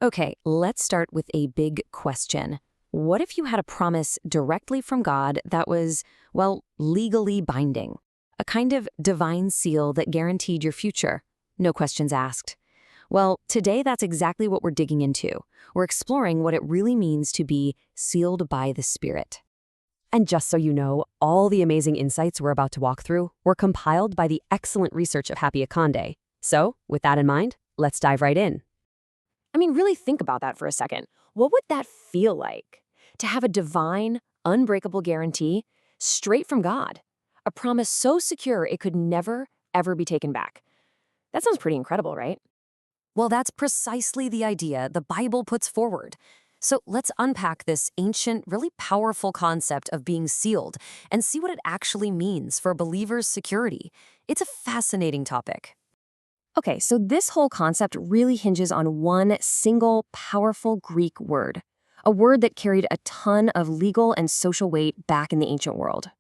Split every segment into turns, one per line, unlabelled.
Okay, let's start with a big question. What if you had a promise directly from God that was, well, legally binding? A kind of divine seal that guaranteed your future? No questions asked. Well, today that's exactly what we're digging into. We're exploring what it really means to be sealed by the Spirit.
And just so you know, all the amazing insights we're about to walk through were compiled by the excellent research of Happy Akande. So, with that in mind, let's dive right in.
I mean, really think about that for a second. What would that feel like? To have a divine, unbreakable guarantee straight from God. A promise so secure it could never, ever be taken back. That sounds pretty incredible, right?
Well, that's precisely the idea the Bible puts forward. So let's unpack this ancient, really powerful concept of being sealed and see what it actually means for a believer's security. It's a fascinating topic.
Okay, so this whole concept really hinges on one single, powerful Greek word. A word that carried a ton of legal and social weight back in the ancient world.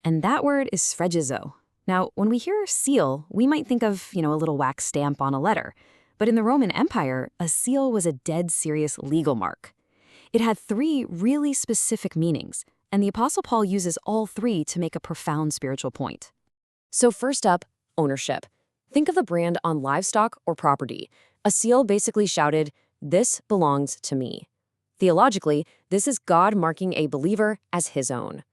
And that word is phregizo. Now, when we hear seal, we might think of, a little wax stamp on a letter. But in the Roman Empire, a seal was a dead serious legal mark. It had three really specific meanings, and the Apostle Paul uses all three to make a profound spiritual point.
So first up, ownership. Think of the brand on livestock or property. A seal basically shouted, "This belongs to me." Theologically, this is God marking a believer as his own.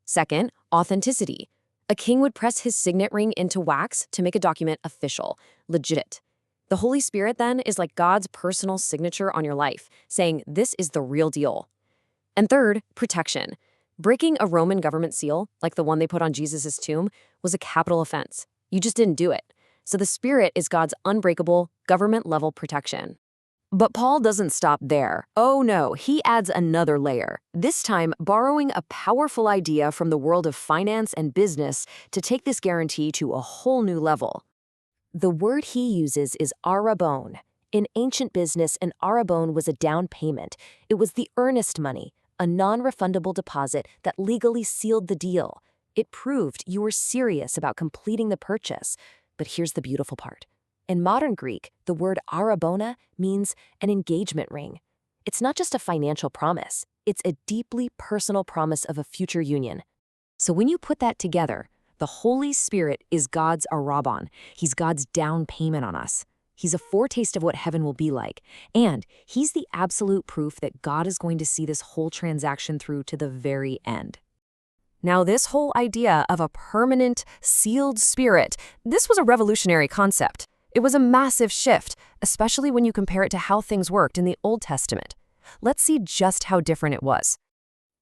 Second, authenticity. A king would press his signet ring into wax to make a document official, legit. The Holy Spirit, then, is like God's personal signature on your life, saying this is the real deal. And third, protection. Breaking a Roman government seal, like the one they put on Jesus' tomb, was a capital offense. You just didn't do it. So the Spirit is God's unbreakable, government-level protection.
But Paul doesn't stop there. Oh no, he adds another layer, this time borrowing a powerful idea from the world of finance and business to take this guarantee to a whole new level. The word he uses is arrabon. In ancient business, an arrabon was a down payment. It was the earnest money, a non-refundable deposit that legally sealed the deal. It proved you were serious about completing the purchase. But here's the beautiful part. In modern Greek, the word arrabona means an engagement ring. It's not just a financial promise. It's a deeply personal promise of a future union. So when you put that together, the Holy Spirit is God's arrabon. He's God's down payment on us. He's a foretaste of what heaven will be like. And he's the absolute proof that God is going to see this whole transaction through to the very end. Now, this whole idea of a permanent, sealed spirit, this was a revolutionary concept. It was a massive shift, especially when you compare it to how things worked in the Old Testament. Let's see just how different it was.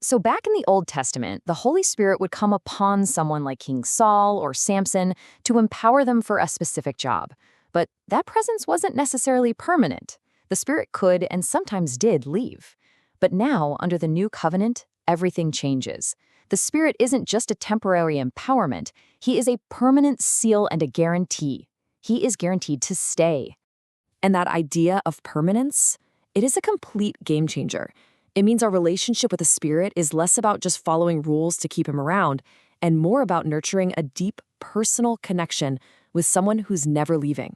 So back in the Old Testament, the Holy Spirit would come upon someone like King Saul or Samson to empower them for a specific job. But that presence wasn't necessarily permanent. The Spirit could and sometimes did leave. But now, under the new covenant, everything changes. The Spirit isn't just a temporary empowerment. He is a permanent seal and a guarantee. He is guaranteed to stay. And that idea of permanence, it is a complete game changer. It means our relationship with the Spirit is less about just following rules to keep him around and more about nurturing a deep, personal connection with someone who's never leaving.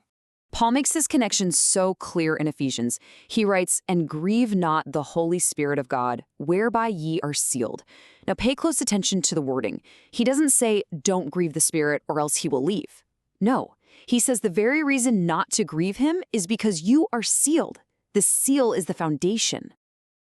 Paul makes this connection so clear in Ephesians. He writes, "And grieve not the Holy Spirit of God, whereby ye are sealed." Now pay close attention to the wording. He doesn't say, don't grieve the Spirit or else he will leave. No, he says the very reason not to grieve him is because you are sealed. The seal is the foundation.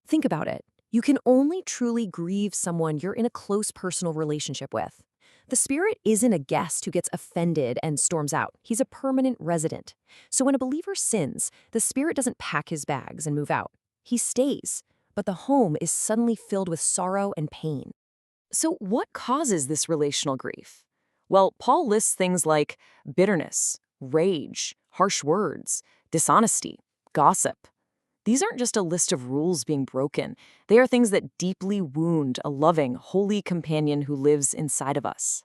Think about it. You can only truly grieve someone you're in a close personal relationship with. The Spirit isn't a guest who gets offended and storms out. He's a permanent resident. So when a believer sins, the Spirit doesn't pack his bags and move out. He stays, but the home is suddenly filled with sorrow and pain. So what causes this relational grief? Well, Paul lists things like bitterness, rage, harsh words, dishonesty, gossip. These aren't just a list of rules being broken. They are things that deeply wound a loving, holy companion who lives inside of us.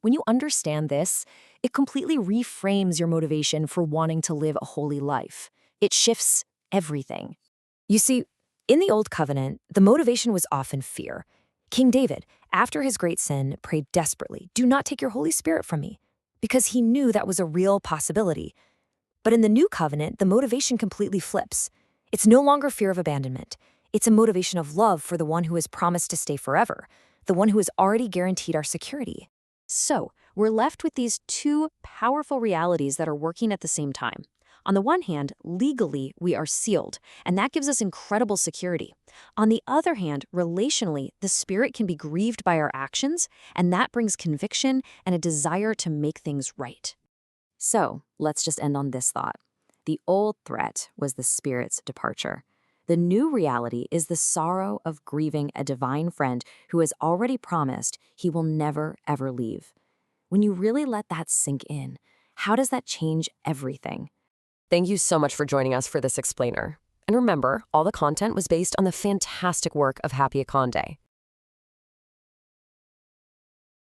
When you understand this, it completely reframes your motivation for wanting to live a holy life. It shifts everything. You see, in the Old Covenant, the motivation was often fear. King David, after his great sin, prayed desperately, "Do not take your Holy Spirit from me," because he knew that was a real possibility. But in the New Covenant, the motivation completely flips. It's no longer fear of abandonment. It's a motivation of love for the one who has promised to stay forever, the one who has already guaranteed our security. So, we're left with these two powerful realities that are working at the same time. On the one hand, legally, we are sealed, and that gives us incredible security. On the other hand, relationally, the spirit can be grieved by our actions, and that brings conviction and a desire to make things right. So, let's just end on this thought. The old threat was the spirit's departure. The new reality is the sorrow of grieving a divine friend who has already promised he will never, ever leave. When you really let that sink in, how does that change everything?
Thank you so much for joining us for this explainer. And remember, all the content was based on the fantastic work of Happy Akonde.